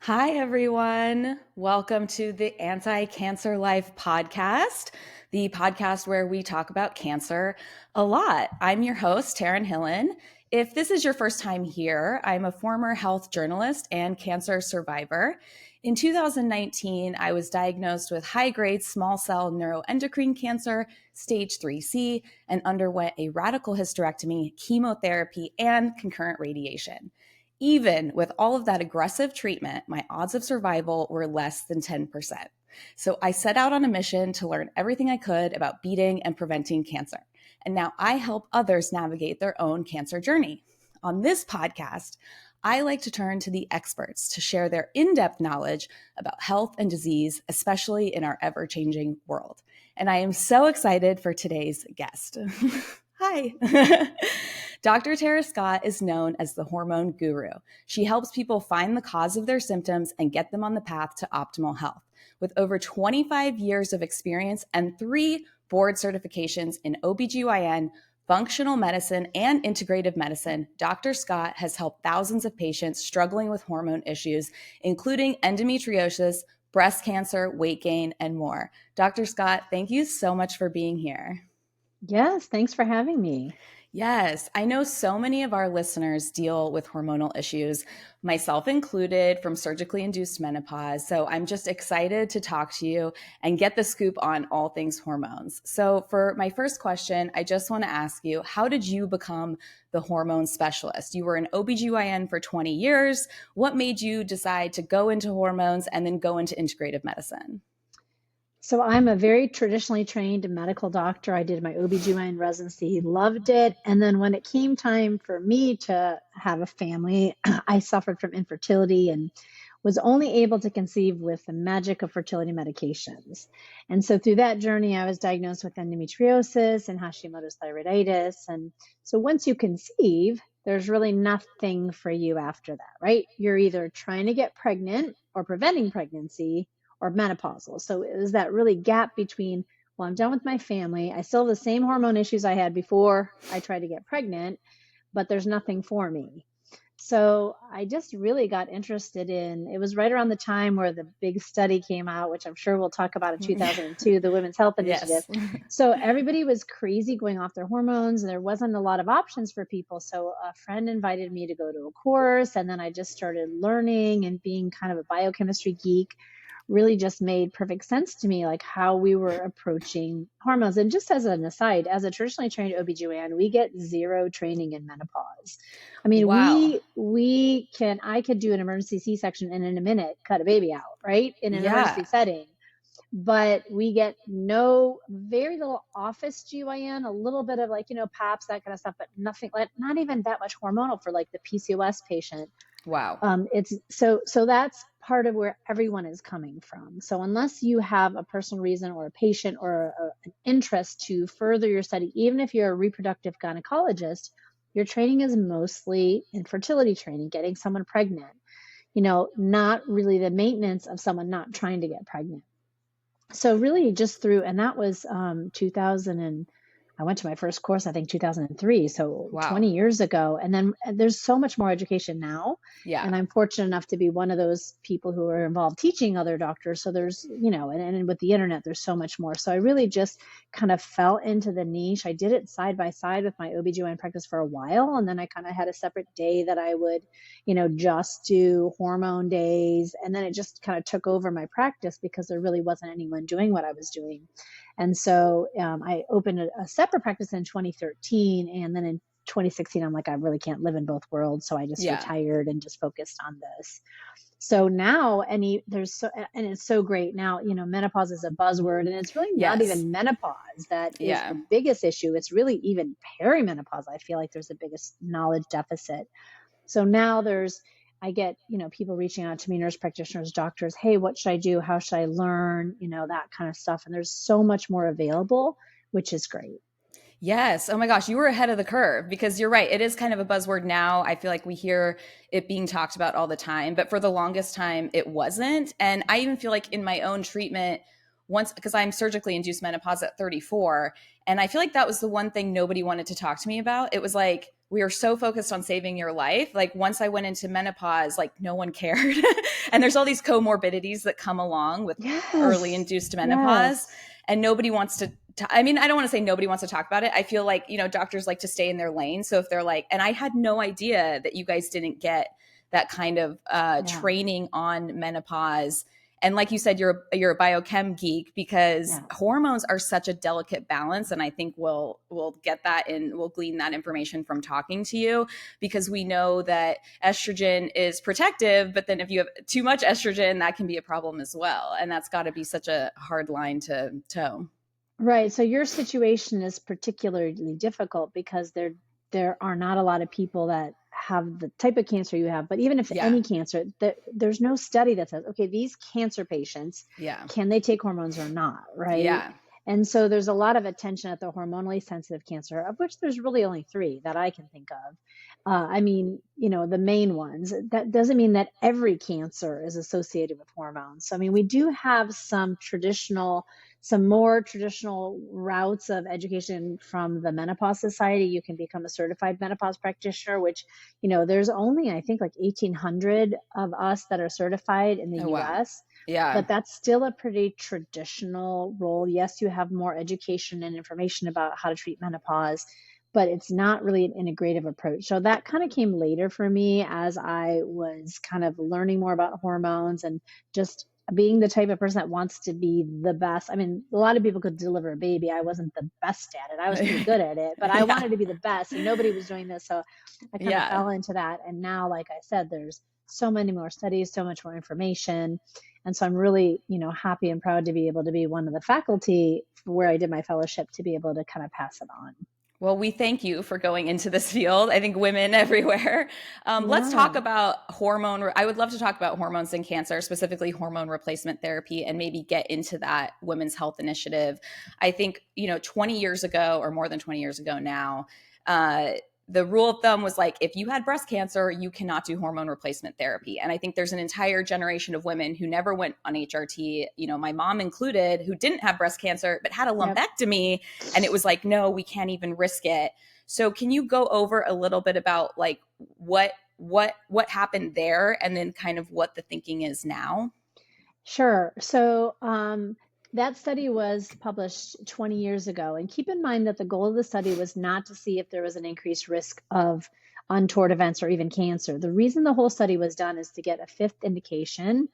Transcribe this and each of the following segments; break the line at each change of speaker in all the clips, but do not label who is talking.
Hi, everyone. Welcome to the Anti-Cancer Life podcast, the podcast where we talk about cancer a lot. I'm your host, Taran Hillen. If this is your first time here, I'm a former health journalist and cancer survivor. In 2019, I was diagnosed with high-grade small cell neuroendocrine cancer, stage 3C, and underwent a radical hysterectomy, chemotherapy, and concurrent radiation. Even with all of that aggressive treatment, my odds of survival were less than 10%. So I set out on a mission to learn everything I could about beating and preventing cancer. And now I help others navigate their own cancer journey. On this podcast, I like to turn to the experts to share their in-depth knowledge about health and disease, especially in our ever-changing world. And I am so excited for today's guest. Hi. Dr. Tera Scott is known as the Hormone Guru. She helps people find the cause of their symptoms and get them on the path to optimal health. With over 25 years of experience and 3 board certifications in OBGYN, functional medicine, and integrative medicine, Dr. Scott has helped thousands of patients struggling with hormone issues, including endometriosis, breast cancer, weight gain, and more. Dr. Scott, thank you so much for being here.
Yes, thanks for having me.
Yes, I know so many of our listeners deal with hormonal issues, myself included, from surgically induced menopause. So I'm just excited to talk to you and get the scoop on all things hormones. So for my first question, I just want to ask you, how did you become the hormone specialist? You were an OBGYN for 20 years. What made you decide to go into hormones and then go into integrative medicine?
So I'm a very traditionally trained medical doctor. I did my OBGYN residency, loved it. And then when it came time for me to have a family, I suffered from infertility and was only able to conceive with the magic of fertility medications. And so through that journey, I was diagnosed with endometriosis and Hashimoto's thyroiditis. And so once you conceive, there's really nothing for you after that, right? You're either trying to get pregnant or preventing pregnancy or menopausal. So it was that really gap between, well, I'm done with my family. I still have the same hormone issues I had before I tried to get pregnant, but there's nothing for me. So I just really got interested in, it was right around the time where the big study came out, which I'm sure we'll talk about in 2002, the Women's Health Initiative.
Yes.
So everybody was crazy going off their hormones and there wasn't a lot of options for people. So a friend invited me to go to a course and then I just started learning and being kind of a biochemistry geek really just made perfect sense to me, like how we were approaching hormones. And just as an aside, as a traditionally trained OBGYN, we get 0 training in menopause. I mean,
Wow.
I could do an emergency C-section and in a minute cut a baby out, right? In an
Yeah.
emergency setting. But we get very little office GYN, a little bit of PAPs, that kind of stuff, but nothing, like not even that much hormonal for like the PCOS patient.
Wow.
It's so that's part of where everyone is coming from. So unless you have a personal reason or a patient or an interest to further your study, even if you're a reproductive gynecologist, your training is mostly infertility training, getting someone pregnant, not really the maintenance of someone not trying to get pregnant. So really just and that was 2000 I went to my first course, I think 2003. So
Wow.
20 years ago. And then there's so much more education now.
Yeah.
And I'm fortunate enough to be one of those people who are involved teaching other doctors. So there's, and with the internet, there's so much more. So I really just kind of fell into the niche. I did it side by side with my OBGYN practice for a while. And then I kind of had a separate day that I would, just do hormone days. And then it just kind of took over my practice because there really wasn't anyone doing what I was doing. And so I opened a separate practice in 2013. And then in 2016, I'm like, I really can't live in both worlds. So I just retired and just focused on this. So now, and it's so great now, menopause is a buzzword and it's really not even menopause that is the biggest issue. It's really even perimenopause. I feel like there's the biggest knowledge deficit. So now I get, people reaching out to me, nurse practitioners, doctors, hey, what should I do? How should I learn? That kind of stuff. And there's so much more available, which is great.
Yes. Oh my gosh, you were ahead of the curve because you're right. It is kind of a buzzword now. I feel like we hear it being talked about all the time, but for the longest time, it wasn't. And I even feel like in my own treatment, because I'm surgically induced menopause at 34, and I feel like that was the one thing nobody wanted to talk to me about. It was like, we are so focused on saving your life. Like once I went into menopause, like no one cared. And there's all these comorbidities that come along with early
Yes.
induced menopause,
Yes.
and nobody wants to I mean, I don't want to say nobody wants to talk about it. I feel like, doctors like to stay in their lane. So if they're like, and I had no idea that you guys didn't get that kind of
Yeah.
training on menopause. And like you said, you're a biochem geek, because
Yeah.
hormones are such a delicate balance. And I think we'll get that, and we'll glean that information from talking to you, because we know that estrogen is protective, but then if you have too much estrogen, that can be a problem as well. And that's got to be such a hard line to toe.
Right. So your situation is particularly difficult because there are not a lot of people that have the type of cancer you have. But even if
Yeah.
any cancer, there's no study that says, okay, these cancer patients,
Yeah.
can they take hormones or not? Right.
Yeah.
And so there's a lot of attention at the hormonally sensitive cancer, of which there's really only three that I can think of. I mean, the main ones. That doesn't mean that every cancer is associated with hormones. So, I mean, we do have some more traditional routes of education from the Menopause Society. You can become a certified menopause practitioner, which, there's only, I think, like 1,800 of us that are certified in the
Oh, wow.
US.
Yeah.
But that's still a pretty traditional role. Yes, you have more education and information about how to treat menopause, but it's not really an integrative approach. So that kind of came later for me as I was kind of learning more about hormones and just being the type of person that wants to be the best. I mean, a lot of people could deliver a baby. I wasn't the best at it. I was pretty good at it, but I
Yeah.
wanted to be the best, and nobody was doing this. So I kind of
Yeah.
fell into that. And now, like I said, there's so many more studies, so much more information. And so I'm really, happy and proud to be able to be one of the faculty where I did my fellowship to be able to kind of pass it on.
Well, we thank you for going into this field. I think women everywhere. Let's talk
Yeah.
about hormone. I would love to talk about hormones and cancer, specifically hormone replacement therapy, and maybe get into that women's health initiative. I think, 20 years ago, or more than 20 years ago now, the rule of thumb was like, if you had breast cancer, you cannot do hormone replacement therapy. And I think there's an entire generation of women who never went on HRT, my mom included, who didn't have breast cancer, but had a
Yep.
lumpectomy. And it was like, no, we can't even risk it. So can you go over a little bit about like what happened there, and then kind of what the thinking is now?
Sure. So that study was published 20 years ago. And keep in mind that the goal of the study was not to see if there was an increased risk of untoward events or even cancer. The reason the whole study was done is to get a fifth indication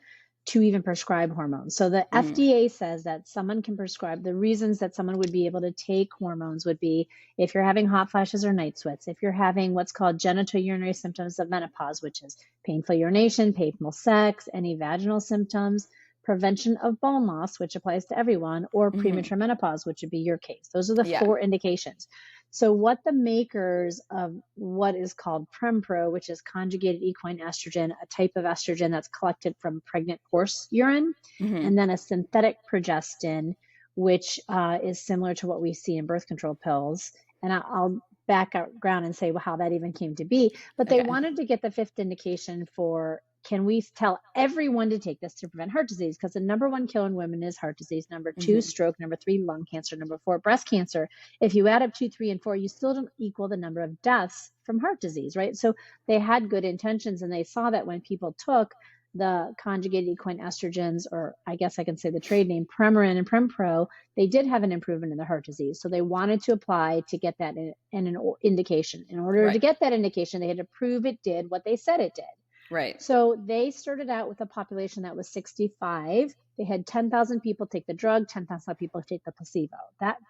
to even prescribe hormones. So the FDA says that someone can prescribe, the reasons that someone would be able to take hormones would be if you're having hot flashes or night sweats, if you're having what's called genitourinary symptoms of menopause, which is painful urination, painful sex, any vaginal symptoms, prevention of bone loss, which applies to everyone, or premature menopause, which would be your case. Those are the
Yeah.
4 indications. So what the makers of what is called Prempro, which is conjugated equine estrogen, a type of estrogen that's collected from pregnant horse urine, and then a synthetic progestin, which is similar to what we see in birth control pills. And I'll back ground and say how that even came to be. But they wanted to get the 5th indication for, can we tell everyone to take this to prevent heart disease? Because the number 1 killer in women is heart disease, number 2, stroke, number 3, lung cancer, number 4, breast cancer. If you add up 2, 3, and 4, you still don't equal the number of deaths from heart disease, right? So they had good intentions, and they saw that when people took the conjugated equine estrogens, or I guess I can say the trade name Premarin and Prempro, they did have an improvement in the heart disease. So they wanted to apply to get that in an indication. In order to get that indication, they had to prove it did what they said it did.
Right.
So they started out with a population that was 65. They had 10,000 people take the drug, 10,000 people take the placebo.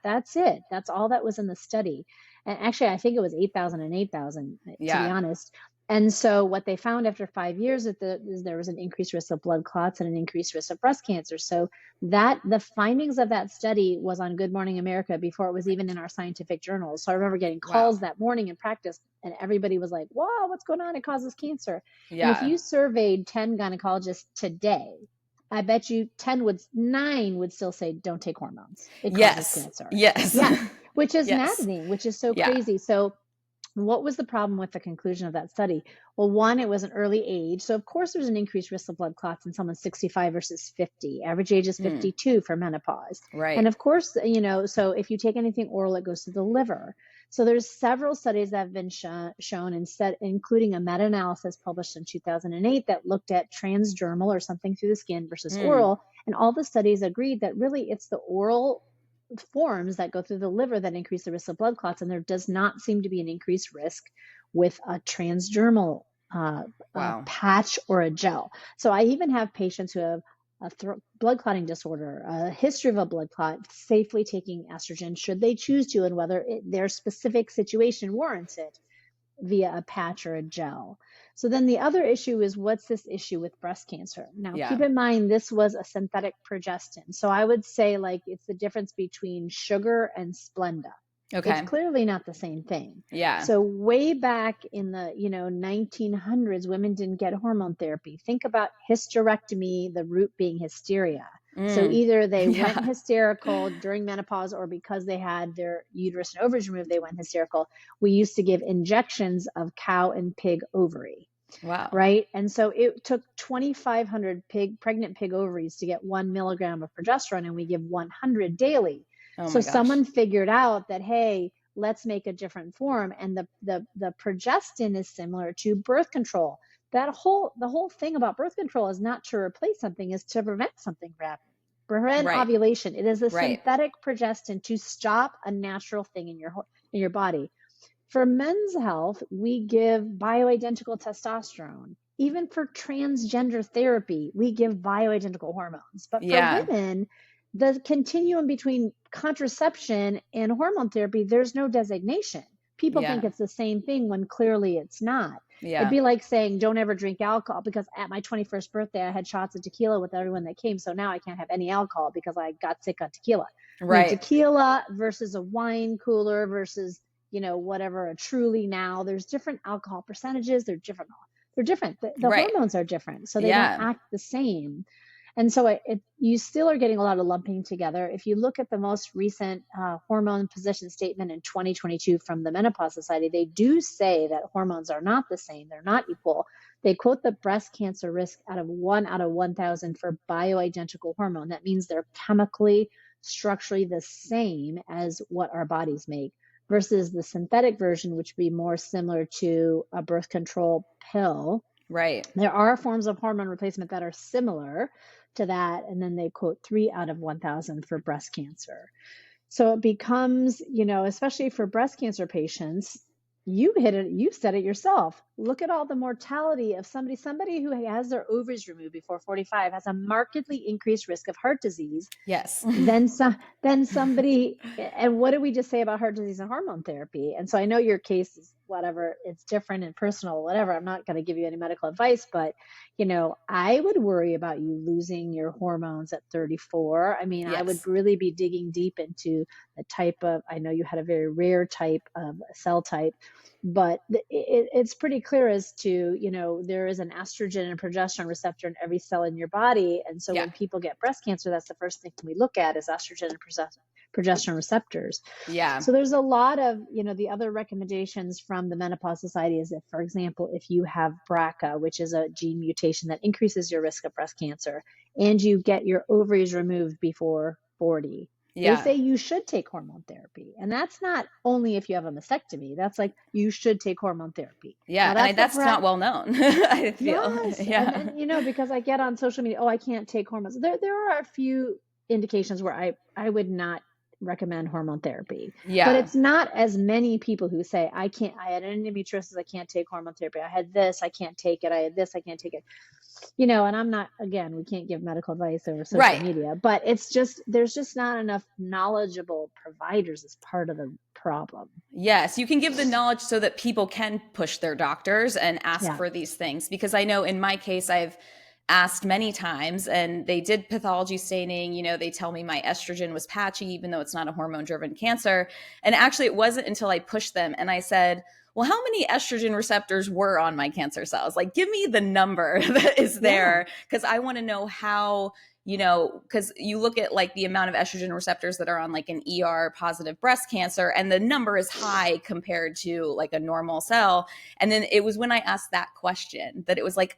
That's it. That's all that was in the study. And actually, I think it was 8,000 and 8,000, to be honest. And so what they found after 5 years is there was an increased risk of blood clots and an increased risk of breast cancer. So the findings of that study was on Good Morning America before it was even in our scientific journals. So I remember getting calls that morning in practice, and everybody was like, wow, what's going on? It causes cancer.
Yeah.
And if you surveyed 10 gynecologists today, I bet you 9 would still say, don't take hormones. It causes cancer.
Yes.
Yeah. Which is maddening, which is so crazy. So what was the problem with the conclusion of that study? Well, one, it was an early age. So of course there's an increased risk of blood clots in someone 65 versus 50. Average age is 52 for menopause.
Right.
And of course, so if you take anything oral, it goes to the liver. So there's several studies that have been shown, instead, including a meta-analysis published in 2008 that looked at transdermal or something through the skin versus oral. And all the studies agreed that really it's the oral forms that go through the liver that increase the risk of blood clots. And there does not seem to be an increased risk with a transdermal patch or a gel. So I even have patients who have a blood clotting disorder, a history of a blood clot, safely taking estrogen should they choose to, and whether their specific situation warrants it via a patch or a gel. So then the other issue is, what's this issue with breast cancer? Now, keep in mind, this was a synthetic progestin. So I would say like it's the difference between sugar and Splenda. Okay. It's clearly not the same thing.
Yeah.
So way back in the 1900s, women didn't get hormone therapy. Think about hysterectomy, the root being hysteria. So either they went hysterical during menopause, or because they had their uterus and ovaries removed, they went hysterical. We used to give injections of cow and pig ovary.
Wow.
Right. And so it took 2,500 pregnant pig ovaries to get 1 milligram of progesterone, and we give 100 daily. So someone figured out that, hey, let's make a different form. And the progestin is similar to birth control. The whole thing about birth control is not to replace something, is to prevent something from happening. Prevent ovulation. It is a synthetic progestin to stop a natural thing in your body. For men's health, we give bioidentical testosterone. Even for transgender therapy, we give bioidentical hormones. But for women, the continuum between contraception and hormone therapy, there's no designation. People think it's the same thing when clearly it's not. It'd be like saying, don't ever drink alcohol, because at my 21st birthday, I had shots of tequila with everyone that came. So now I can't have any alcohol because I got sick on tequila. Right. I mean, tequila versus a wine cooler versus, whatever, a Truly now. There's different alcohol percentages. They're different. The hormones are different. So they don't act the same. And so you still are getting a lot of lumping together. If you look at the most recent hormone position statement in 2022 from the Menopause Society, they do say that hormones are not the same. They're not equal. They quote the breast cancer risk out of 1 out of 1,000 for bioidentical hormone. That means they're chemically, structurally the same as what our bodies make, versus the synthetic version, which would be more similar to a birth control pill.
Right.
There are forms of hormone replacement that are similar to that. And then they quote 3 out of 1,000 for breast cancer. So it becomes, especially for breast cancer patients, you hit it, you said it yourself. Look at all the mortality of somebody who has their ovaries removed before 45 has a markedly increased risk of heart disease.
Yes.
Then somebody, and what did we just say about heart disease and hormone therapy? And so I know your case is whatever, it's different and personal, whatever. I'm not going to give you any medical advice, but I would worry about you losing your hormones at 34. I mean, I would really be digging deep into the type of, I know you had a very rare type of cell type, but it's pretty clear as to, there is an estrogen and progesterone receptor in every cell in your body. And so when people get breast cancer, that's the first thing we look at is estrogen and progesterone receptors.
Yeah.
So there's a lot of, the other recommendations from the Menopause Society is that, for example, if you have BRCA, which is a gene mutation that increases your risk of breast cancer, and you get your ovaries removed before 40, they say you should take hormone therapy. And that's not only if you have a mastectomy, that's like, you should take hormone therapy.
Yeah. And that's not well known, I feel.
Yes. Yeah. And, because I get on social media, I can't take hormones. There are a few indications where I would not recommend hormone therapy. Yeah. But it's not as many people who say, I had endometriosis, I can't take hormone therapy. I had this, I can't take it. I had this, I can't take it. And I'm not, again, we can't give medical advice over social media, but there's just not enough knowledgeable providers as part of the problem.
Yes, you can give the knowledge so that people can push their doctors and ask for these things. Because I know in my case, I've asked many times and they did pathology staining, they tell me my estrogen was patchy, even though it's not a hormone driven cancer. And actually it wasn't until I pushed them and I said, well, how many estrogen receptors were on my cancer cells? Like, give me the number that is there. Cause I want to know how, cause you look at like the amount of estrogen receptors that are on like an ER positive breast cancer, and the number is high compared to like a normal cell. And then it was when I asked that question that it was like,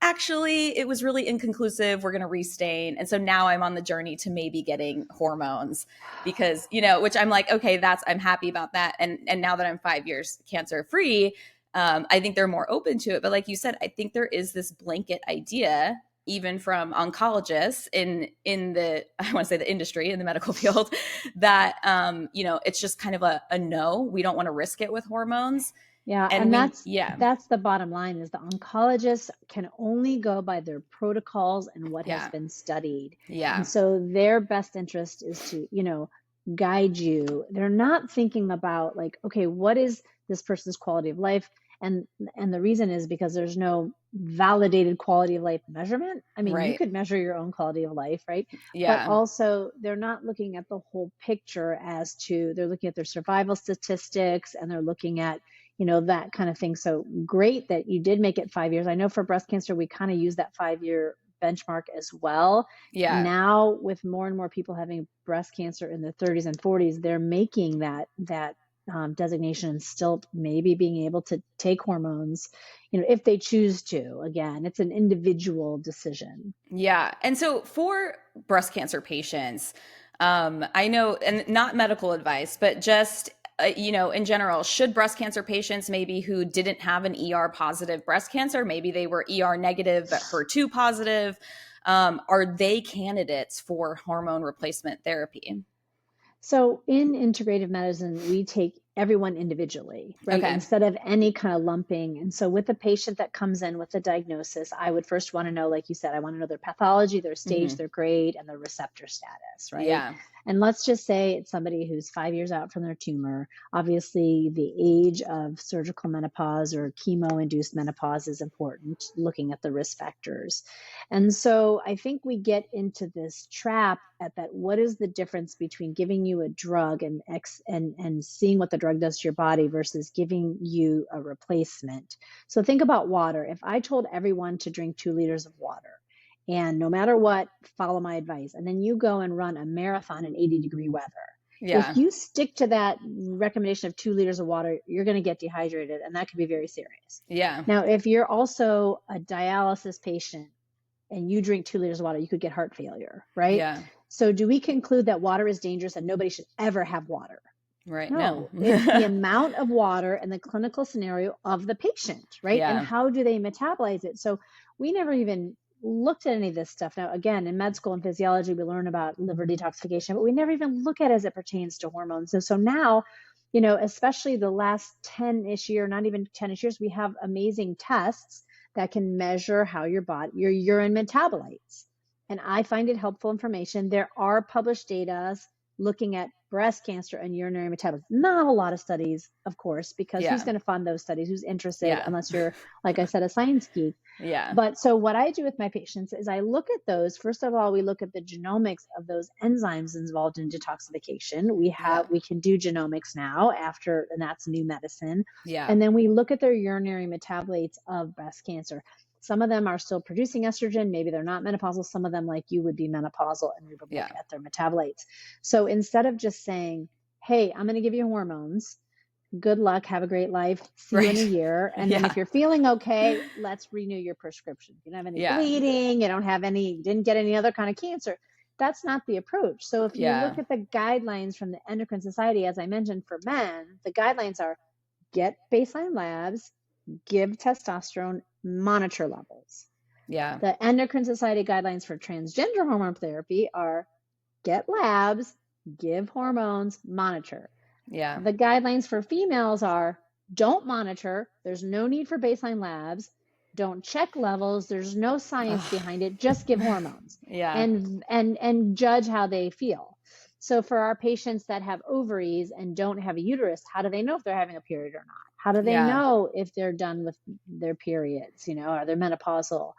actually, it was really inconclusive. We're going to restain. And so now I'm on the journey to maybe getting hormones because, which I'm like, okay, I'm happy about that. And now that I'm 5 years cancer free, I think they're more open to it. But like you said, I think there is this blanket idea, even from oncologists in the, I want to say the industry, in the medical field, that, it's just kind of a no, we don't want to risk it with hormones.
Yeah,
And
and
yeah.
that's the bottom line, is the oncologists can only go by their protocols and what has
Yeah.
been studied.
Yeah.
And so their best interest is to, guide you. They're not thinking about like, okay, what is this person's quality of life? And the reason is because there's no validated quality of life measurement. I mean, you
Right.
could measure your own quality of life, right?
Yeah.
But also they're not looking at the whole picture as to, they're looking at their survival statistics and they're looking at, that kind of thing. So great that you did make it 5 years. I know for breast cancer, we kind of use that 5-year benchmark as well.
Yeah.
Now with more and more people having breast cancer in their 30s and 40s, they're making that designation and still maybe being able to take hormones, if they choose to. Again, it's an individual decision.
Yeah. And so for breast cancer patients, I know, and not medical advice, but just, in general, should breast cancer patients maybe who didn't have an ER positive breast cancer, maybe they were ER negative, but HER2 positive, are they candidates for hormone replacement therapy?
So in integrative medicine, we take everyone individually, right?
Okay.
Instead of any kind of lumping. And so with a patient that comes in with a diagnosis, I would first want to know, like you said, I want to know their pathology, their stage, their grade, and their receptor status, right?
Yeah.
And let's just say it's somebody who's 5 years out from their tumor. Obviously, the age of surgical menopause or chemo-induced menopause is important, looking at the risk factors. And so I think we get into this trap at that, what is the difference between giving you a drug and seeing what the drug does to your body versus giving you a replacement? So think about water. If I told everyone to drink 2 liters of water, and no matter what, follow my advice, and then you go and run a marathon in 80-degree weather.
Yeah.
If you stick to that recommendation of 2 liters of water, you're going to get dehydrated, and that could be very serious.
Yeah.
Now, if you're also a dialysis patient and you drink 2 liters of water, you could get heart failure, right?
Yeah.
So do we conclude that water is dangerous and nobody should ever have water?
Right.
No, it's the amount of water and the clinical scenario of the patient, right?
Yeah.
And how do they metabolize it? So we never even looked at any of this stuff. Now, again, in med school and physiology, we learn about liver detoxification, but we never even look at it as it pertains to hormones. So now, especially the last 10-ish year, not even 10-ish years, we have amazing tests that can measure how your urine metabolites. And I find it helpful information. There are published data looking at breast cancer and urinary metabolism. Not a lot of studies, of course, because who's going to fund those studies? Who's interested, unless you're, like I said, a science geek.
Yeah.
But so what I do with my patients is I look at those. First of all, we look at the genomics of those enzymes involved in detoxification. We can do genomics now and that's new medicine.
Yeah.
And then we look at their urinary metabolites of breast cancer. Some of them are still producing estrogen. Maybe they're not menopausal. Some of them, like you, would be menopausal, and we would look at their metabolites. So instead of just saying, hey, I'm going to give you hormones, good luck, have a great life, see you in a year. And then if you're feeling okay, let's renew your prescription. You don't have any bleeding, you didn't get any other kind of cancer. That's not the approach. So if you look at the guidelines from the Endocrine Society, as I mentioned, for men, the guidelines are get baseline labs, give testosterone, monitor levels.
Yeah.
The Endocrine Society guidelines for transgender hormone therapy are get labs, give hormones, monitor.
Yeah.
The guidelines for females are don't monitor. There's no need for baseline labs. Don't check levels. There's no science behind it. Just give hormones.
Yeah.
And judge how they feel. So for our patients that have ovaries and don't have a uterus, how do they know if they're having a period or not? How do they know if they're done with their periods, are they menopausal?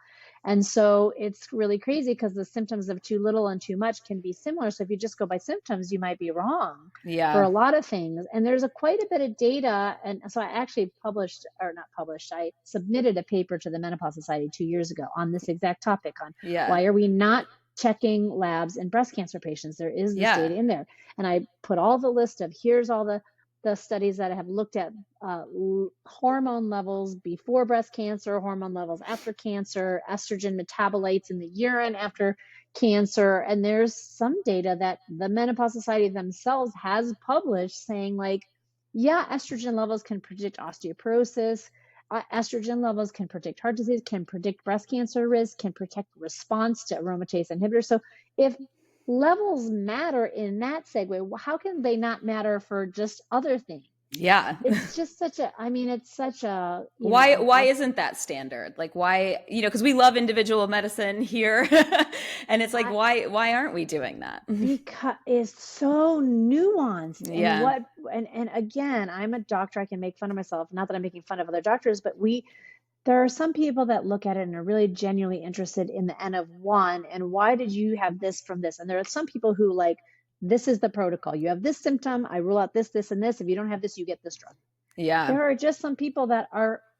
And so it's really crazy because the symptoms of too little and too much can be similar. So if you just go by symptoms, you might be wrong for a lot of things. And there's quite a bit of data. And so I actually I submitted a paper to the Menopause Society 2 years ago on this exact topic on why are we not checking labs in breast cancer patients. There is this data in there. And I put all the list of here's all the the studies that have looked at hormone levels before breast cancer, hormone levels after cancer, estrogen metabolites in the urine after cancer. And there's some data that the Menopause Society themselves has published saying, like, yeah, estrogen levels can predict osteoporosis. Estrogen levels can predict heart disease, can predict breast cancer risk, can protect response to aromatase inhibitors. So if levels matter in that segue, how can they not matter for just other things?
Yeah.
It's just such a, I mean, it's such a,
Why isn't that standard? Like, why, because we love individual medicine here. And it's like, why aren't we doing that?
Because it's so nuanced.
Yeah.
And again, I'm a doctor, I can make fun of myself, not that I'm making fun of other doctors, but there are some people that look at it and are really genuinely interested in the N of one. And why did you have this from this? And there are some people who, like, this is the protocol. You have this symptom, I rule out this, this, and this. If you don't have this, you get this drug.
Yeah.
There are just some people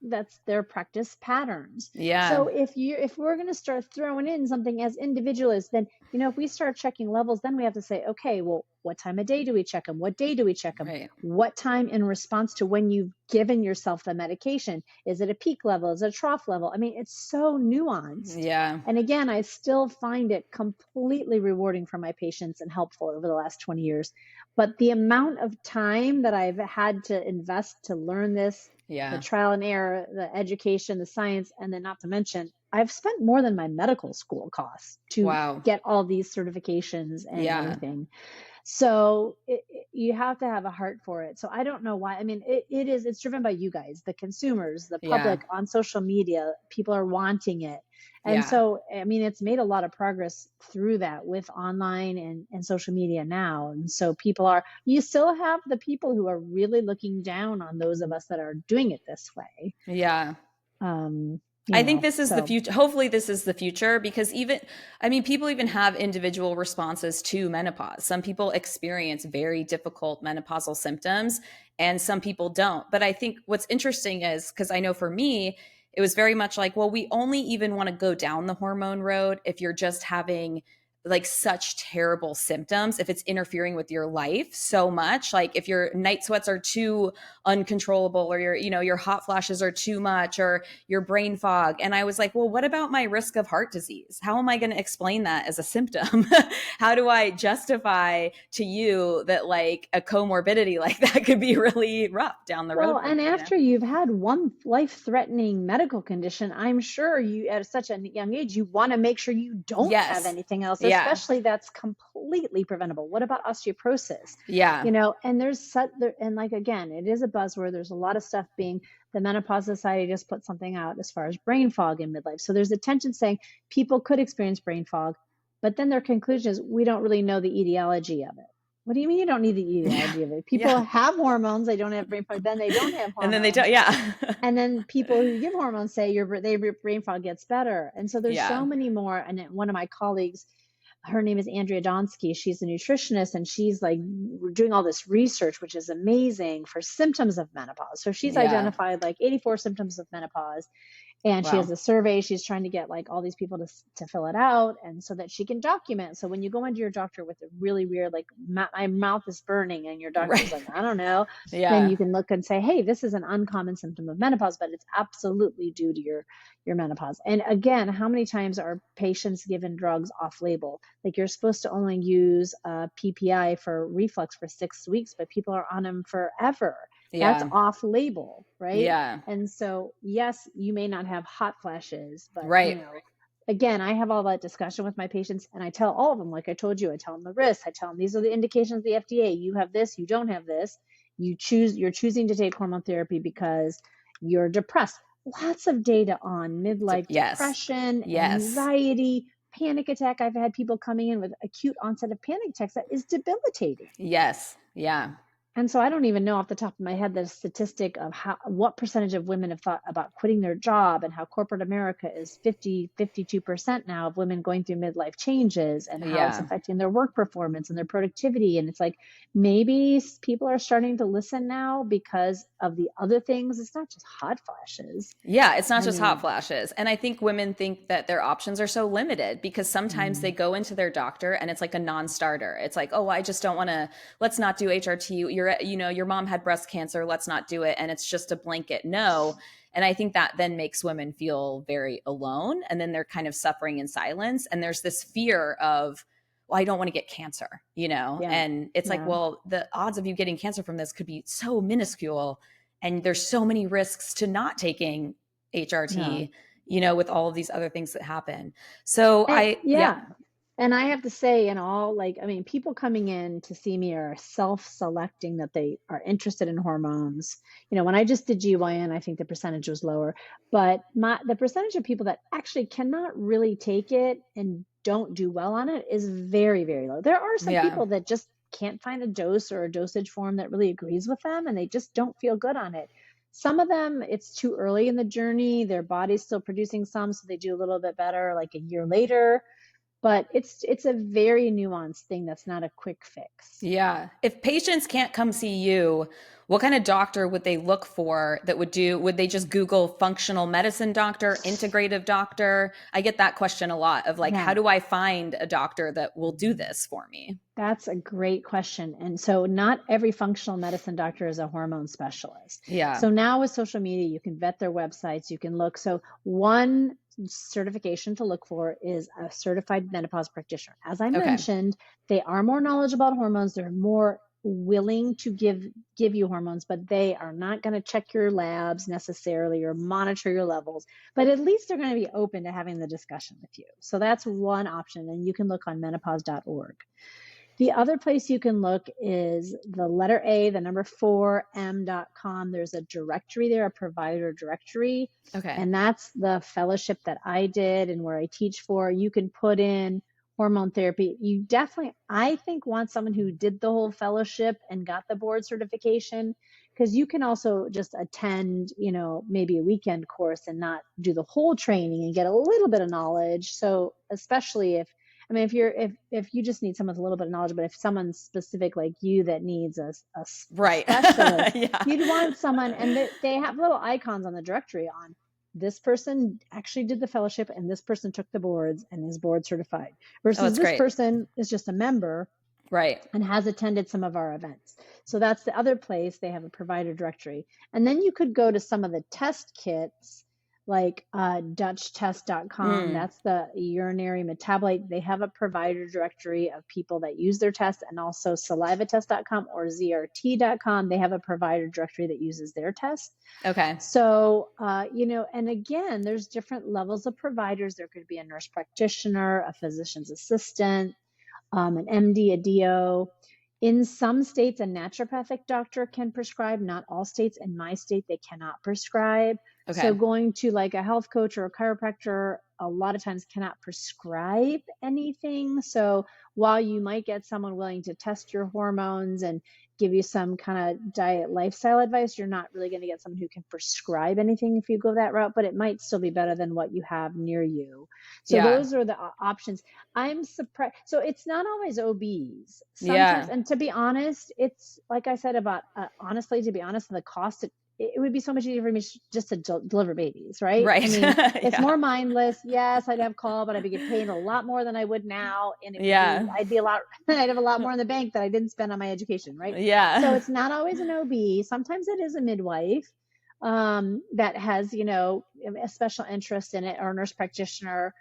that's their practice patterns.
Yeah.
So if we're going to start throwing in something as individualist, then, if we start checking levels, then we have to say, okay, well, what time of day do we check them? What day do we check them?
Right.
What time in response to when you've given yourself the medication? Is it a peak level? Is it a trough level? I mean, it's so nuanced.
Yeah.
And again, I still find it completely rewarding for my patients and helpful over the last 20 years. But the amount of time that I've had to invest to learn this, the trial and error, the education, the science, and then not to mention, I've spent more than my medical school costs to get all these certifications and everything. So you have to have a heart for it. So I don't know why. I mean, it's driven by you guys, the consumers, the public on social media. People are wanting it. And so, I mean, it's made a lot of progress through that with online and social media now. And so you still have the people who are really looking down on those of us that are doing it this way.
Yeah. I think this is the future. Hopefully this is the future, because people even have individual responses to menopause. Some people experience very difficult menopausal symptoms and some people don't. But I think what's interesting is, because I know for me, it was very much like, well, we only even want to go down the hormone road if you're just having like such terrible symptoms, if it's interfering with your life so much, like if your night sweats are too uncontrollable, or your hot flashes are too much, or your brain fog. And I was like, well, what about my risk of heart disease? How am I going to explain that as a symptom? How do I justify to you that like a comorbidity like that could be really rough down the road?
Well, and after you've had one life-threatening medical condition, I'm sure you, at such a young age, you want to make sure you don't have anything else, especially that's completely preventable. What about osteoporosis?
Yeah.
And and like, again, it is a buzzword. There's a lot of stuff the Menopause Society just put something out as far as brain fog in midlife. So there's attention saying people could experience brain fog, but then their conclusion is we don't really know the etaology of it. What do you mean you don't need the etiology of it? People have hormones, they don't have brain fog, then they don't have hormones.
And then they don't,
And then people who give hormones say your brain fog gets better. And so there's so many more. And one of my colleagues, her name is Andrea Donsky. She's a nutritionist, and she's like doing all this research, which is amazing, for symptoms of menopause. So she's identified like 84 symptoms of menopause. And she has a survey. She's trying to get like all these people to fill it out, and so that she can document. So when you go into your doctor with a really weird, like my mouth is burning, and your doctor's like, I don't know, then you can look and say, hey, this is an uncommon symptom of menopause, but it's absolutely due to your menopause. And again, how many times are patients given drugs off label? Like, you're supposed to only use PPI for reflux for 6 weeks, but people are on them forever. That's off label, right?
Yeah.
And so, yes, you may not have hot flashes, but again, I have all that discussion with my patients, and I tell all of them, like I told you, I tell them the risks. I tell them these are the indications of the FDA. You have this, you don't have this. You're choosing to take hormone therapy because you're depressed. Lots of data on midlife depression, anxiety, panic attack. I've had people coming in with acute onset of panic attacks that is debilitating.
Yes. Yeah.
And so I don't even know off the top of my head the statistic of what percentage of women have thought about quitting their job, and how corporate America is 52% now of women going through midlife changes, and how it's affecting their work performance and their productivity. And it's like, maybe people are starting to listen now because of the other things. It's not just hot flashes.
Yeah, it's not just hot flashes. And I think women think that their options are so limited, because sometimes they go into their doctor and it's like a non-starter. It's like, oh, I just don't want to, let's not do HRT. You're your mom had breast cancer, let's not do it. And it's just a blanket no. And I think that then makes women feel very alone. And then they're kind of suffering in silence. And there's this fear of, well, I don't want to get cancer,
Yeah.
and it's like,
Yeah.
well, the odds of you getting cancer from this could be so minuscule. And there's so many risks to not taking
Yeah.
HRT, with all of these other things that happen. So yeah.
Yeah. And I have to say, in all, like, I mean, people coming in to see me are self-selecting that they are interested in hormones. When I just did GYN, I think the percentage was lower, but the percentage of people that actually cannot really take it and don't do well on it is very, very low. There are some
Yeah.
people that just can't find a dose or a dosage form that really agrees with them, and they just don't feel good on it. Some of them, it's too early in the journey. Their body's still producing some, so they do a little bit better like a year later. But it's a very nuanced thing that's not a quick fix.
Yeah. If patients can't come see you, what kind of doctor would they look for that would they just Google functional medicine doctor, integrative doctor? I get that question a lot of like, how
Yeah,
do I find a doctor that will do this for me?
that's a great question. And so not every functional medicine doctor is a hormone specialist.
Yeah.
So now with social media, you can vet their websites, you can look. So one certification to look for is a certified menopause practitioner. As I
Okay.
mentioned, they are more knowledgeable about hormones. They're more willing to give you hormones, but they are not going to check your labs necessarily or monitor your levels. But at least they're going to be open to having the discussion with you. So that's one option, and you can look on menopause.org. The other place you can look is the letter A, the number 4m.com. There's a directory there, a provider directory.
Okay.
And that's the fellowship that I did and where I teach for. You can put in hormone therapy. You definitely, I think, want someone who did the whole fellowship and got the board certification, because you can also just attend, maybe a weekend course and not do the whole training and get a little bit of knowledge. So especially if you just need someone with a little bit of knowledge, but if someone's specific like you that needs a
Right.
specialist,
Yeah.
you'd want someone, and they have little icons on the directory on this person actually did the fellowship and this person took the boards and is board certified,
Oh,
versus
that's
this
great.
person is just a member
Right.
and has attended some of our events. So that's the other place. They have a provider directory. And then you could go to some of the test kits like DutchTest.com. That's the urinary metabolite. They have a provider directory of people that use their test, and also salivatest.com or ZRT.com. They have a provider directory that uses their test.
Okay.
So, and again, there's different levels of providers. There could be a nurse practitioner, a physician's assistant, an MD, a DO. In some states, a naturopathic doctor can prescribe. Not all states. In my state, they cannot prescribe.
Okay.
So going to like a health coach or a chiropractor a lot of times cannot prescribe anything. So while you might get someone willing to test your hormones and give you some kind of diet lifestyle advice, you're not really going to get someone who can prescribe anything if you go that route, but it might still be better than what you have near you. So those are the options. I'm surprised. So it's not always OBs sometimes.
Yeah.
And to be honest, it's like I said about, honestly, to be honest, the cost, it would be so much easier for me just to deliver babies, right?
Right.
I mean, it's more mindless. Yes, I'd have call, but I'd be getting paid a lot more than I would now. And it would I'd have a lot more in the bank that I didn't spend on my education, right?
Yeah.
So it's not always an OB. Sometimes it is a midwife that has, a special interest in it, or a nurse practitioner.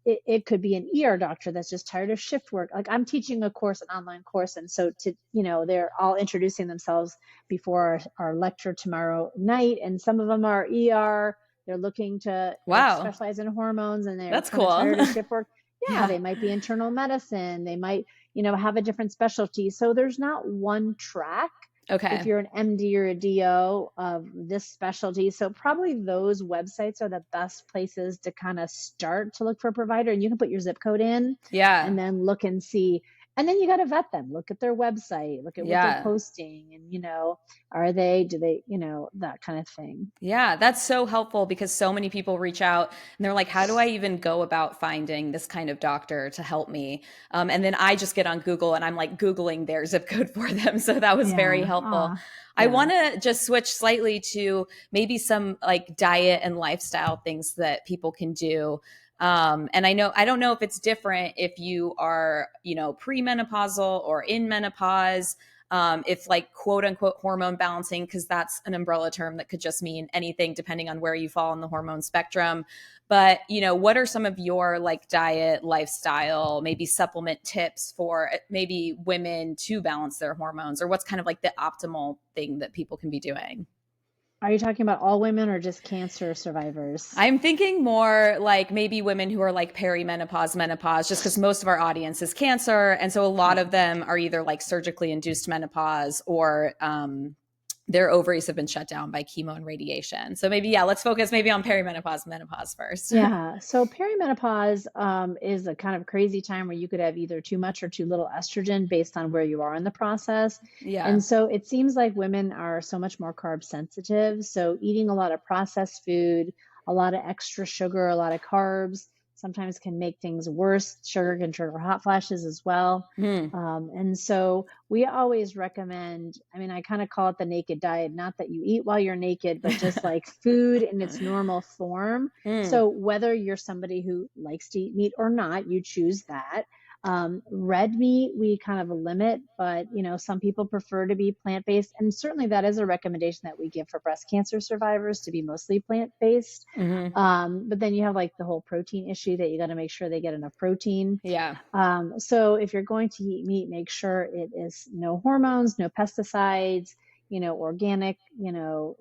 It could be an ER doctor that's just tired of shift work. Like I'm teaching a course, an online course. And so they're all introducing themselves before our lecture tomorrow night. And some of them are ER. They're looking to specialize in hormones, and they're
That's
kind of
cool.
tired of shift work.
Yeah.
They might be internal medicine. They might, have a different specialty. So there's not one track.
Okay.
If you're an MD or a DO of this specialty. So probably those websites are the best places to kind of start to look for a provider, and you can put your zip code in and then look and see. And then you got to vet them, look at their website, look at what they're posting, and, do they, that kind of thing.
Yeah, that's so helpful, because so many people reach out and they're like, how do I even go about finding this kind of doctor to help me? And then I just get on Google and I'm like Googling their zip code for them. So that was very helpful. I want to just switch slightly to maybe some like diet and lifestyle things that people can do. And I don't know if it's different if you are, premenopausal or in menopause. if like quote unquote hormone balancing, because that's an umbrella term that could just mean anything depending on where you fall on the hormone spectrum. But, what are some of your like diet, lifestyle, maybe supplement tips for maybe women to balance their hormones, or what's kind of like the optimal thing that people can be doing?
Are you talking about all women or just cancer survivors?
I'm thinking more like maybe women who are like perimenopause, menopause, just because most of our audience is cancer. And so a lot
Yeah.
of them are either like surgically induced menopause or their ovaries have been shut down by chemo and radiation. So maybe, yeah, let's focus maybe on perimenopause, menopause first.
Yeah. So perimenopause is a kind of crazy time where you could have either too much or too little estrogen based on where you are in the process.
Yeah.
And so it seems like women are so much more carb sensitive. So eating a lot of processed food, a lot of extra sugar, a lot of carbs sometimes can make things worse. Sugar can trigger hot flashes as well.
Hmm.
And so we always recommend, I mean, I kind of call it the naked diet, not that you eat while you're naked, but just like food in its normal form.
Hmm.
So whether you're somebody who likes to eat meat or not, you choose that. Red meat, we kind of limit, but some people prefer to be plant-based. And certainly that is a recommendation that we give for breast cancer survivors to be mostly plant-based.
Mm-hmm.
But then you have like the whole protein issue that you got to make sure they get enough protein.
Yeah.
So if you're going to eat meat, make sure it is no hormones, no pesticides, organic,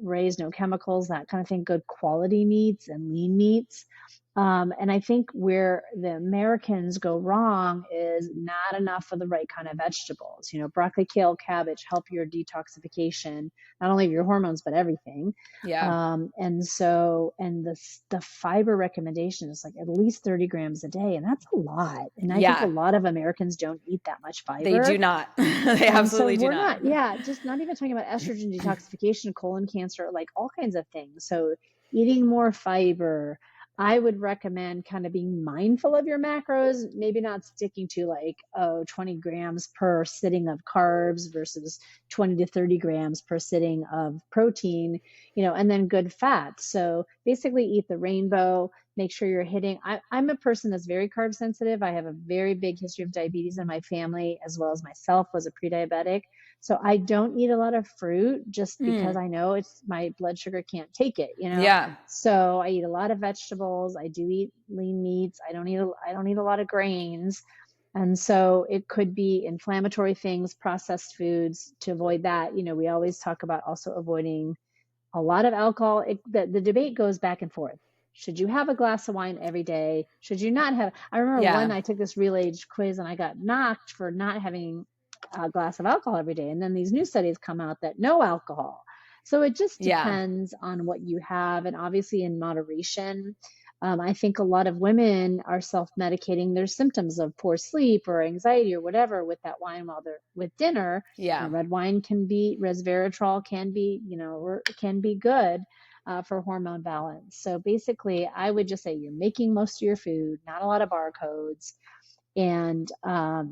raised, no chemicals, that kind of thing, good quality meats and lean meats. And I think where the Americans go wrong is not enough of the right kind of vegetables. Broccoli, kale, cabbage help your detoxification, not only of your hormones, but everything.
Yeah.
And the fiber recommendation is like at least 30 grams a day. And that's a lot. And I think a
Yeah.
lot of Americans don't eat that much
They do
fiber.
not. They
And so
absolutely do
we're
not.
not, yeah, just not even talking about estrogen detoxification, colon cancer, like all kinds of things. So eating more fiber, I would recommend kind of being mindful of your macros, maybe not sticking to like, 20 grams per sitting of carbs versus 20 to 30 grams per sitting of protein, and then good fats. So basically eat the rainbow, make sure you're hitting. I'm a person that's very carb sensitive. I have a very big history of diabetes in my family, as well as myself was a pre-diabetic. So I don't eat a lot of fruit just because
Mm.
I know it's my blood sugar can't take it.
Yeah.
So I eat a lot of vegetables. I do eat lean meats. I don't eat a lot of grains. And so it could be inflammatory things, processed foods to avoid that. We always talk about also avoiding a lot of alcohol. The debate goes back and forth. Should you have a glass of wine every day? Should you not have? I remember
Yeah.
I took this real age quiz and I got knocked for not having a glass of alcohol every day. And then these new studies come out that no alcohol. So it just
Yeah.
depends on what you have, and obviously in moderation. I think a lot of women are self-medicating their symptoms of poor sleep or anxiety or whatever with that wine while they're with dinner.
Yeah.
Red wine can be, resveratrol can be, can be good for hormone balance. So basically, I would just say you're making most of your food, not a lot of barcodes, and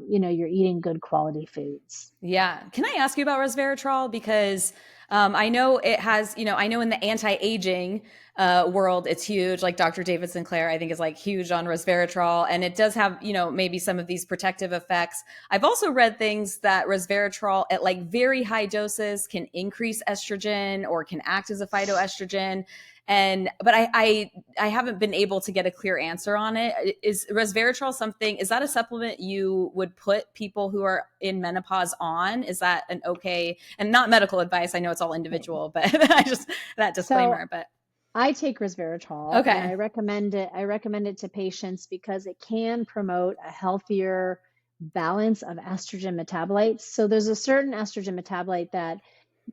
you're eating good quality foods.
Yeah. Can I ask you about resveratrol? Because I know it has, I know in the anti-aging world, it's huge. Like Dr. David Sinclair, I think is like huge on resveratrol. And it does have, maybe some of these protective effects. I've also read things that resveratrol at like very high doses can increase estrogen or can act as a phytoestrogen. But I haven't been able to get a clear answer on it. Is resveratrol something, is that a supplement you would put people who are in menopause on? Is that an okay, and not medical advice, I know it's all
Right.
individual, but I just, that
So
disclaimer, but
I take resveratrol and
okay.
I recommend it. I recommend it to patients because it can promote a healthier balance of estrogen metabolites. So there's a certain estrogen metabolite that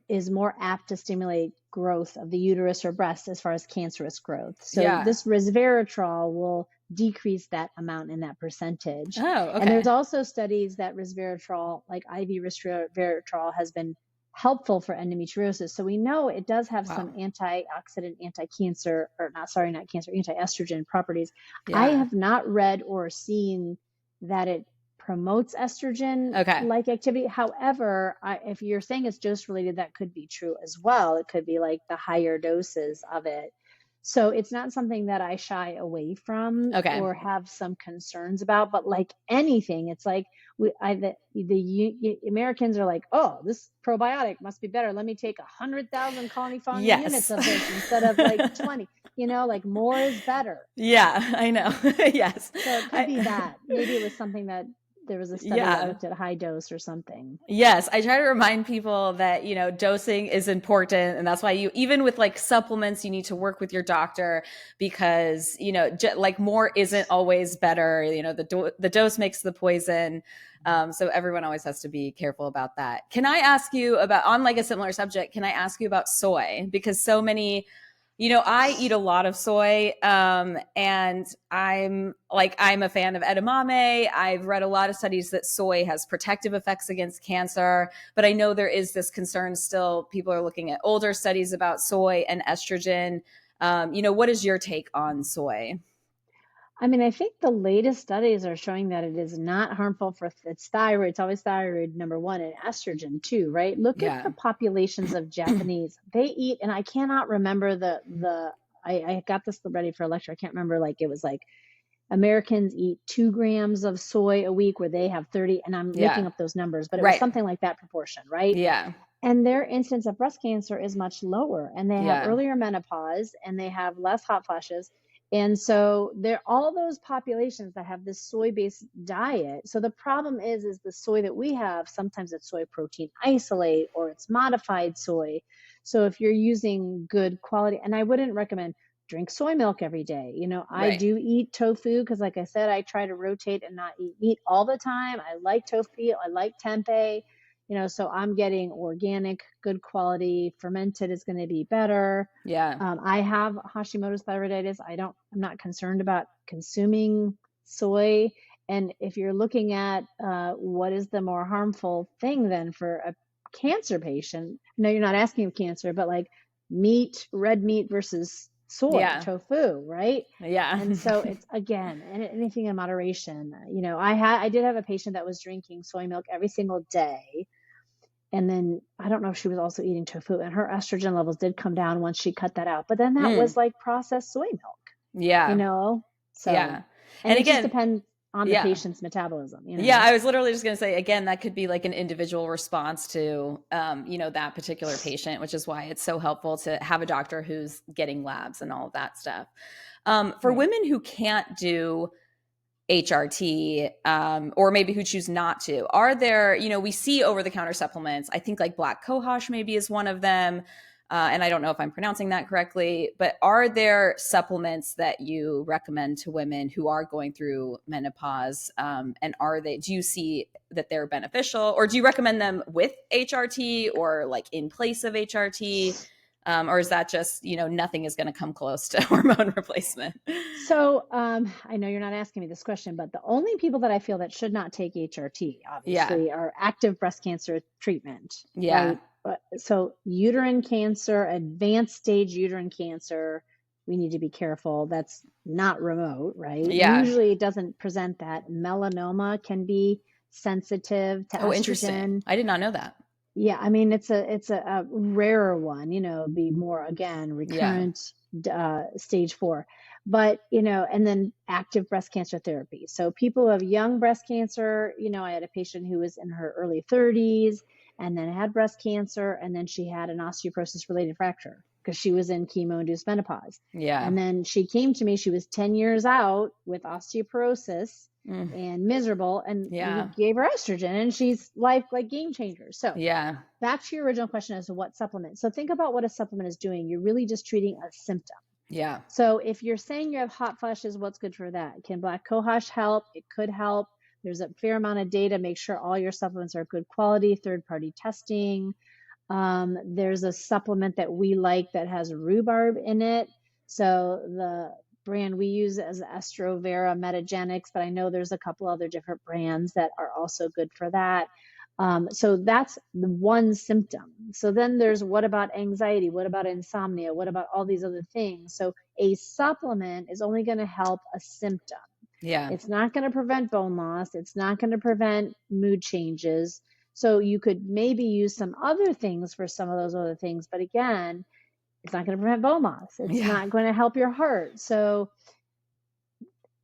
is more apt to stimulate growth of the uterus or breast as far as cancerous growth. So
Yeah.
this resveratrol will decrease that amount in that percentage.
Oh,
And there's
okay.
also studies that resveratrol, like IV resveratrol, has been helpful for endometriosis. So we know it does have some
Wow.
antioxidant, anti-cancer, or not, sorry, not cancer, anti-estrogen properties. I
Yeah.
have not read or seen that it promotes estrogen
Okay.
like activity. However, if you're saying it's dose related, that could be true as well. It could be like the higher doses of it. So it's not something that I shy away from
Okay.
or have some concerns about, but like anything, it's like the Americans are like, oh, this probiotic must be better. Let me take 100,000 colony forming units
Yes.
of this instead of like 20, like more is better.
Yeah, I know. Yes.
So it could be that. Maybe it was something that there was a study that
Yeah.
looked at high dose or something.
Yes, I try to remind people that, dosing is important. And that's why even with like supplements, you need to work with your doctor because, like more isn't always better. The dose makes the poison. So everyone always has to be careful about that. Can I ask you about, on like a similar subject, can I ask you about soy? Because so many, I eat a lot of soy, and I'm a fan of edamame. I've read a lot of studies that soy has protective effects against cancer, but I know there is this concern still. People are looking at older studies about soy and estrogen. What is your take on soy?
I mean, I think the latest studies are showing that it is not harmful for it's thyroid. It's always thyroid, number one, and estrogen too, right? Look at the
Yeah.
populations of Japanese. They eat, and I cannot remember I got this ready for a lecture. I can't remember, like it was like Americans eat 2 grams of soy a week where they have 30, and I'm making
Yeah.
up those numbers, but it was
Right.
something like that proportion, right?
Yeah.
And their incidence of breast cancer is much lower, and they have
Yeah.
earlier menopause, and they have less hot flashes. And so there all those populations that have this soy-based diet. So the problem is the soy that we have, sometimes it's soy protein isolate or it's modified soy. So if you're using good quality, and I wouldn't recommend drink soy milk every day. I
Right.
do eat tofu because, like I said, I try to rotate and not eat meat all the time. I like tofu. I like tempeh. So I'm getting organic, good quality. Fermented is going to be better.
Yeah.
I have Hashimoto's thyroiditis. I'm not concerned about consuming soy. And if you're looking at what is the more harmful thing then for a cancer patient, no, you're not asking of cancer, but like red meat versus soy,
Yeah.
tofu, right?
Yeah.
And so it's again, anything in moderation. I did have a patient that was drinking soy milk every single day. And then I don't know if she was also eating tofu, and her estrogen levels did come down once she cut that out. But then that
Mm.
was like processed soy milk, you
Yeah.
know? So,
Yeah.
and
And
it just
again,
depends on the
yeah.
patient's metabolism,
Yeah, I was literally just going to say again that could be like an individual response to that particular patient, which is why it's so helpful to have a doctor who's getting labs and all of that stuff. For
Right.
women who can't do HRT, or maybe who choose not to, are there, we see over the counter supplements. I think like black cohosh maybe is one of them. And I don't know if I'm pronouncing that correctly, but are there supplements that you recommend to women who are going through menopause? And do you see that they're beneficial, or do you recommend them with HRT or like in place of HRT? Or is that just, nothing is going to come close to hormone replacement?
So I know you're not asking me this question, but the only people that I feel that should not take HRT,
Yeah.
obviously, are active breast cancer treatment,
Yeah.
right? So uterine cancer, advanced stage uterine cancer, we need to be careful. That's not remote, right?
Yeah.
Usually it doesn't present that. Melanoma can be sensitive to
Oh, interesting.
estrogen.
I did not know that.
Yeah, I mean it's a rarer one, be more again
Yeah.
recurrent stage 4. But, and then active breast cancer therapy. So people who have young breast cancer, I had a patient who was in her early 30s and then had breast cancer, and then she had an osteoporosis related fracture because she was in chemo-induced menopause.
Yeah.
And then she came to me, she was 10 years out with osteoporosis
Mm.
and miserable, and we
Yeah.
gave her estrogen, and she's like game changer. So
Yeah.
back to your original question as to what supplement. So think about what a supplement is doing. You're really just treating a symptom.
Yeah.
So if you're saying you have hot flashes, what's good for that? Can black cohosh help? It could help. There's a fair amount of data. Make sure all your supplements are good quality, third-party testing. There's a supplement that we like that has rhubarb in it. So the brand we use is Estrovera Metagenics, but I know there's a couple other different brands that are also good for that. So that's the one symptom. So then there's what about anxiety? What about insomnia? What about all these other things? So a supplement is only going to help a symptom.
Yeah.
It's not going to prevent bone loss. It's not going to prevent mood changes. So you could maybe use some other things for some of those other things. But again, It's not going to prevent bone loss. It's not going to help your heart. So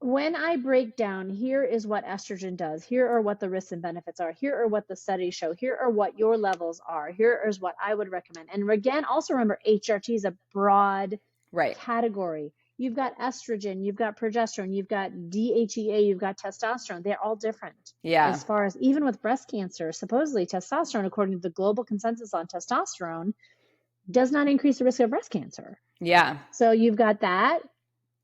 when I break down, here is what estrogen does. Here are what the risks and benefits are. Here are what the studies show. Here are what your levels are. Here is what I would recommend. And again, also remember, HRT is a broad category. You've got estrogen, you've got progesterone, you've got DHEA, you've got testosterone. They're all different. As far as even with breast cancer, supposedly testosterone, according to the global consensus on testosterone, does not increase the risk of breast cancer. So you've got that.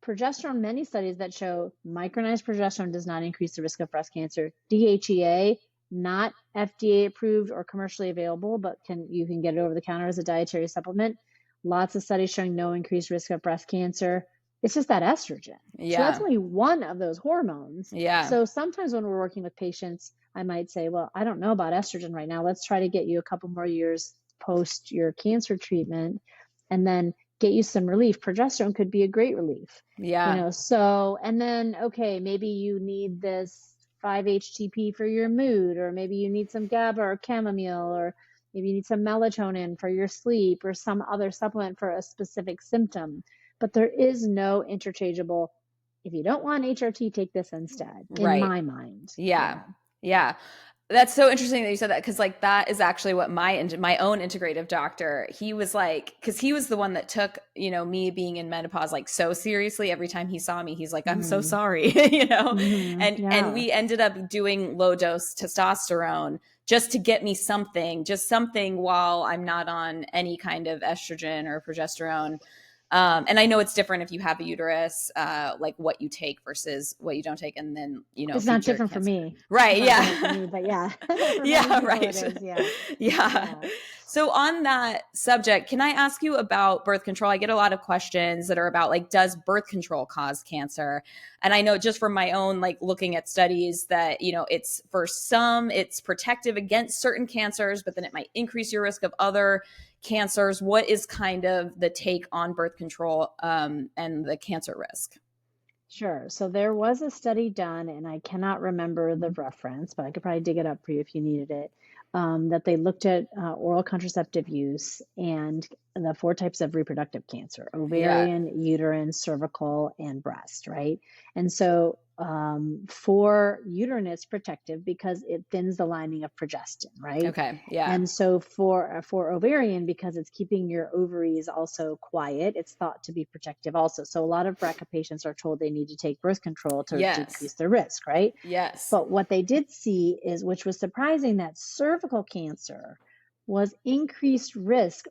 Progesterone, many studies that show micronized progesterone does not increase the risk of breast cancer. DHEA, not FDA approved or commercially available, but you can get it over the counter as a dietary supplement. Lots of studies showing no increased risk of breast cancer. It's just that estrogen. So that's only one of those hormones. So sometimes when we're working with patients, I might say, well, I don't know about estrogen right now. Let's try to get you a couple more years post your cancer treatment and then get you some relief. Progesterone could be a great relief. So, and then, okay, maybe you need this 5-HTP for your mood, or maybe you need some GABA or chamomile, or maybe you need some melatonin for your sleep, or some other supplement for a specific symptom. But there is no interchangeable, if you don't want HRT, take this instead, in my mind.
That's so interesting that you said that, because like that is actually what my own integrative doctor, he was like, because he was the one that took, me being in menopause like so seriously. Every time he saw me, he's like, I'm so sorry, and we ended up doing low dose testosterone just to get me something while I'm not on any kind of estrogen or progesterone. And I know it's different if you have a uterus, like what you take versus what you don't take. And then,
it's not different for me.
Right.
For me, but
right. So on that subject, can I ask you about birth control? I get a lot of questions that are about like, does birth control cause cancer? And I know just from my own, like looking at studies that, it's for some, it's protective against certain cancers, but then it might increase your risk of other cancers. What is kind of the take on birth control and the cancer risk?
Sure. So there was a study done, and I cannot remember the reference, but I could probably dig it up for you if you needed it, that they looked at oral contraceptive use and the 4 types of reproductive cancer: ovarian, uterine, cervical, and breast, right? And so for uterine, it's protective because it thins the lining of progestin, right? And so for ovarian, because it's keeping your ovaries also quiet, it's thought to be protective also. So a lot of BRCA patients are told they need to take birth control to decrease their risk, right? But what they did see is, which was surprising, that cervical cancer was increased risk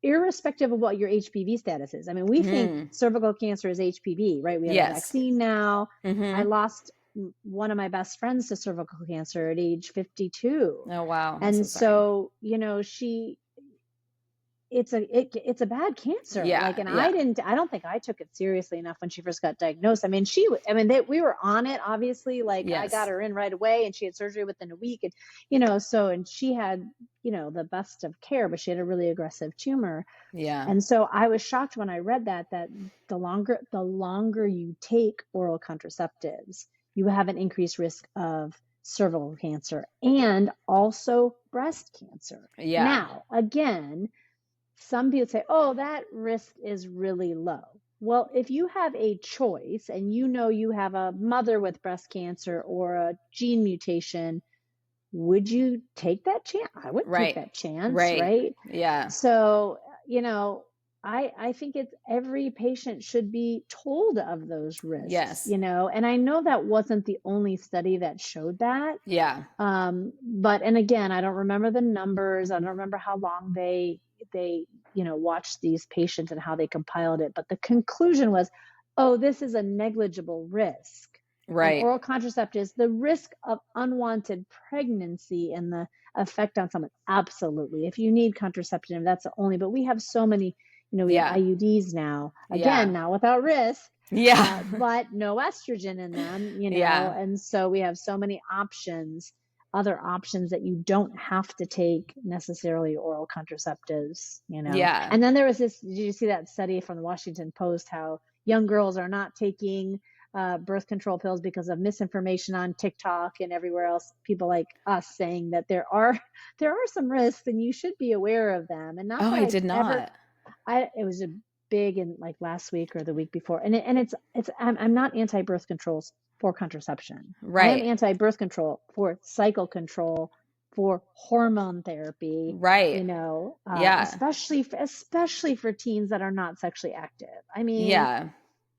irrespective of what your HPV status is. I mean, we think cervical cancer is HPV, right? We have a vaccine now. I lost one of my best friends to cervical cancer at age 52.
Oh, wow.
And so, it's a bad cancer. I don't think I took it seriously enough when she first got diagnosed. I mean, we were on it, obviously, I got her in right away, and she had surgery within a week, and, and she had, the best of care, but she had a really aggressive tumor. And so I was shocked when I read that the longer you take oral contraceptives, you have an increased risk of cervical cancer and also breast cancer. Now, again, some people say, oh, that risk is really low. Well, if you have a choice and you have a mother with breast cancer or a gene mutation, would you take that chance? I would take that chance, right? So, I think every patient should be told of those risks, and I know that wasn't the only study that showed that. But, and again, I don't remember the numbers. I don't remember how long they watched these patients and how they compiled it. But the conclusion was, oh, this is a negligible risk. And oral contraceptives, the risk of unwanted pregnancy and the effect on someone, absolutely. If you need contraception, that's the only, but we have so many, we have IUDs now, again, not without risk, but no estrogen in them, and so we have so many options, other options, that you don't have to take necessarily oral contraceptives, And then there was did you see that study from the Washington Post, how young girls are not taking birth control pills because of misinformation on TikTok and everywhere else, people like us saying that there are some risks and you should be aware of them. And not
I did not.
it was a big in like last week or the week before, and I'm not anti-birth control for contraception. I am
Right.
anti-birth control for cycle control, for hormone therapy,
Right. Yeah.
especially for teens that are not sexually active. I mean,
Yeah.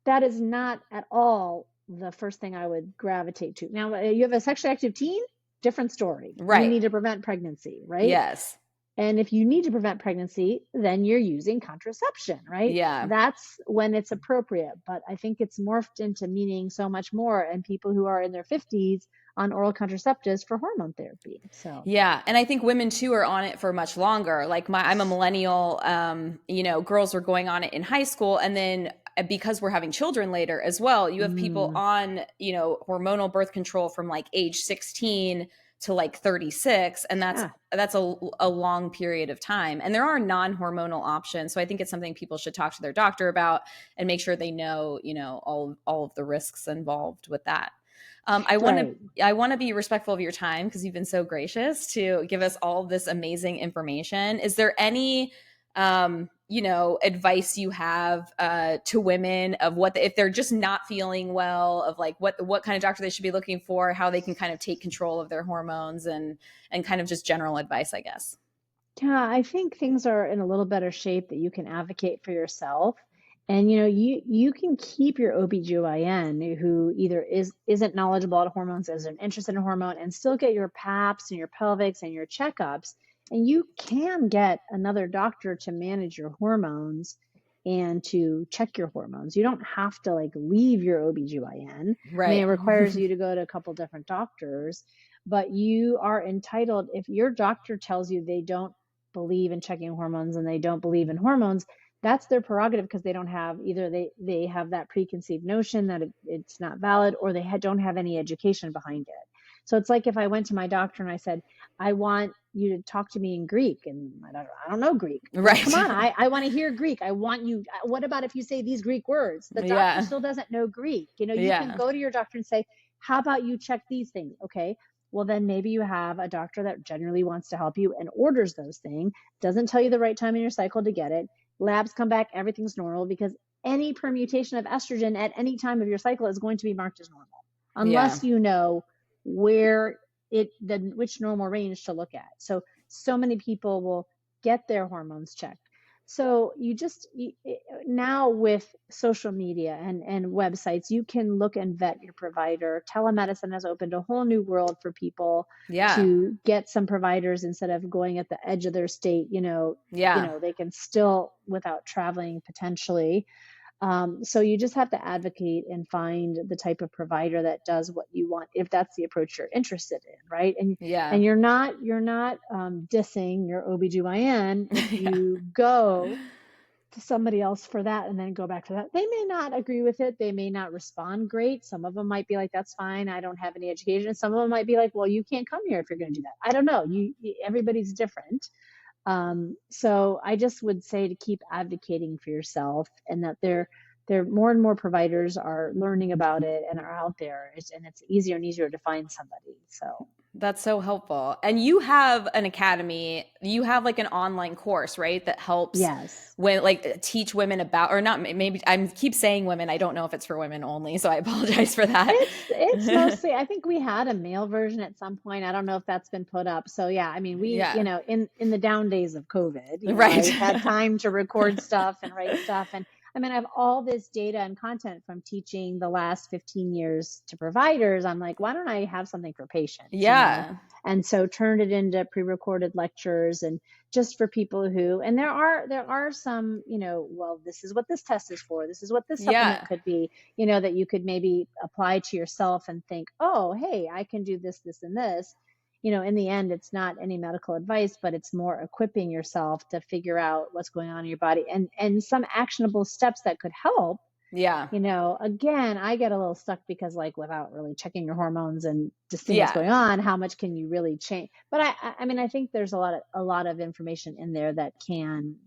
that is not at all the first thing I would gravitate to. Now, you have a sexually active teen, different story. You
Right.
need to prevent pregnancy, right?
Yes.
And if you need to prevent pregnancy, then you're using contraception, right?
Yeah.
That's when it's appropriate. But I think it's morphed into meaning so much more, and people who are in their 50s on oral contraceptives for hormone therapy. So,
Yeah, and I think women too are on it for much longer. Like I'm a millennial. Girls were going on it in high school, and then because we're having children later as well, you have people on hormonal birth control from like age 16 to like 36, and that's a long period of time. And there are non-hormonal options, so I think it's something people should talk to their doctor about and make sure they know all of the risks involved with that.
right.
I want to be respectful of your time because you've been so gracious to give us all this amazing information. Is there any advice you have to women of if they're just not feeling well, of like what kind of doctor they should be looking for, how they can kind of take control of their hormones, and kind of just general advice, I guess.
Yeah, I think things are in a little better shape that you can advocate for yourself. And you can keep your OBGYN who either isn't knowledgeable about hormones, isn't interested in hormone, and still get your PAPs and your pelvics and your checkups. And you can get another doctor to manage your hormones and to check your hormones. You don't have to like leave your OBGYN. I mean,
Right.
it requires you to go to a couple different doctors, but you are entitled, if your doctor tells you they don't believe in checking hormones and they don't believe in hormones, that's their prerogative, because they don't have either they have that preconceived notion that it's not valid, or they don't have any education behind it. So it's like if I went to my doctor and I said, I want you to talk to me in Greek, and I don't know Greek. Well,
Right.
come on, I want to hear Greek. I want you. What about if you say these Greek words? The doctor
Yeah.
still doesn't know Greek. You can
Yeah.
go to your doctor and say, how about you check these things? Okay, well, then maybe you have a doctor that generally wants to help you and orders those things, doesn't tell you the right time in your cycle to get it. Labs come back, everything's normal, because any permutation of estrogen at any time of your cycle is going to be marked as normal,
Yeah.
unless you know which normal range to look at. So many people will get their hormones checked. So now with social media and websites, you can look and vet your provider. Telemedicine has opened a whole new world for people
Yeah.
to get some providers instead of going at the edge of their state.
Yeah.
They can still, without traveling potentially. So you just have to advocate and find the type of provider that does what you want, if that's the approach you're interested in, right? And
Yeah.
and you're not dissing your OBGYN if
Yeah.
you go to somebody else for that and then go back to that. They may not agree with it. They may not respond great. Some of them might be like, that's fine, I don't have any education. Some of them might be like, well, you can't come here if you're going to do that. I don't know. Everybody's different. So I just would say to keep advocating for yourself, and that there more and more providers are learning about it and are out there. And it's easier and easier to find somebody. So
That's so helpful. And you have an academy, you have like an online course, right? That helps
yes,
teach women about, or not, maybe I keep saying women. I don't know if it's for women only. So I apologize for that.
it's mostly, I think we had a male version at some point. I don't know if that's been put up. So yeah, I mean, we,
Yeah.
in the down days of COVID,
Right.
I had time to record stuff and write stuff. And I mean, I have all this data and content from teaching the last 15 years to providers. I'm like, why don't I have something for patients?
Yeah.
And so turned it into pre-recorded lectures, and just for people who, and there are some, well, this is what this test is for. This is what this supplement
Yeah.
could be, that you could maybe apply to yourself and think, oh, hey, I can do this, this, and this. In the end, it's not any medical advice, but it's more equipping yourself to figure out what's going on in your body, and some actionable steps that could help.
Yeah.
Again, I get a little stuck because, like, without really checking your hormones and just seeing what's
Yeah.
going on, how much can you really change? But I mean, I think there's a lot of information in there that can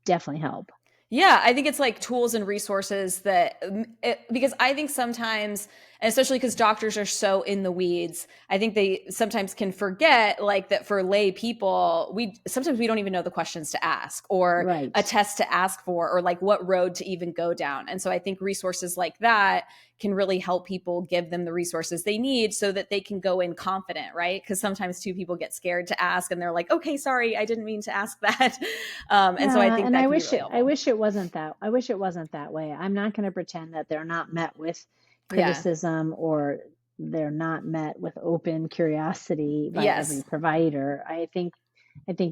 definitely help.
Yeah, I think it's like tools and resources because I think sometimes And especially because doctors are so in the weeds. I think they sometimes can forget like that for lay people, sometimes we don't even know the questions to ask or a
Right.
test to ask for or like what road to even go down. And so I think resources like that can really help people, give them the resources they need so that they can go in confident, right? Because sometimes too people get scared to ask and they're like, okay, sorry, I didn't mean to ask that. And so I
Yeah,
think
and
that
I
can be
wish
really
it I
helpful.
wish it wasn't that I wish it wasn't that way. I'm not going to pretend that they're not met with
Yeah.
criticism or they're not met with open curiosity by every
Yes.
provider. I think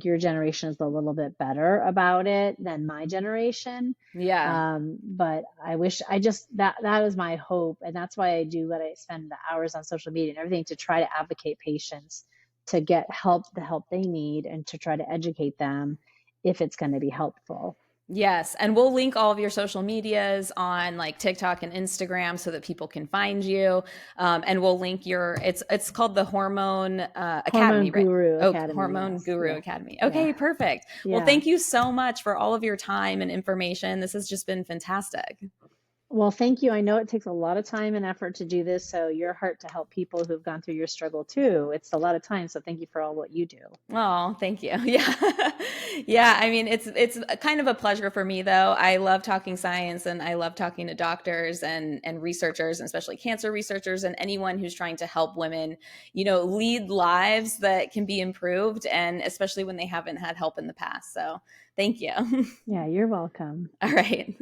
your generation is a little bit better about it than my generation.
Yeah.
But I wish that is my hope, and that's why I do what I spend the hours on social media and everything to try to advocate patients to get the help they need, and to try to educate them if it's going to be helpful.
Yes, and we'll link all of your social medias on like TikTok and Instagram so that people can find you. And we'll link it's called the Hormone
Hormone
Academy, right?
Guru
Oh,
Academy,
Hormone
yes,
Guru
yeah,
Academy.
yeah,
Okay, perfect. Well,
yeah.
thank you so much for all of your time and information. This has just been fantastic.
Well, thank you. I know it takes a lot of time and effort to do this, so your heart to help people who've gone through your struggle too. It's a lot of time, so thank you for all what you do.
Oh, thank you. Yeah. Yeah, I mean it's kind of a pleasure for me though. I love talking science and I love talking to doctors and researchers, and especially cancer researchers and anyone who's trying to help women, lead lives that can be improved, and especially when they haven't had help in the past. So, thank you.
Yeah, you're welcome.
All right.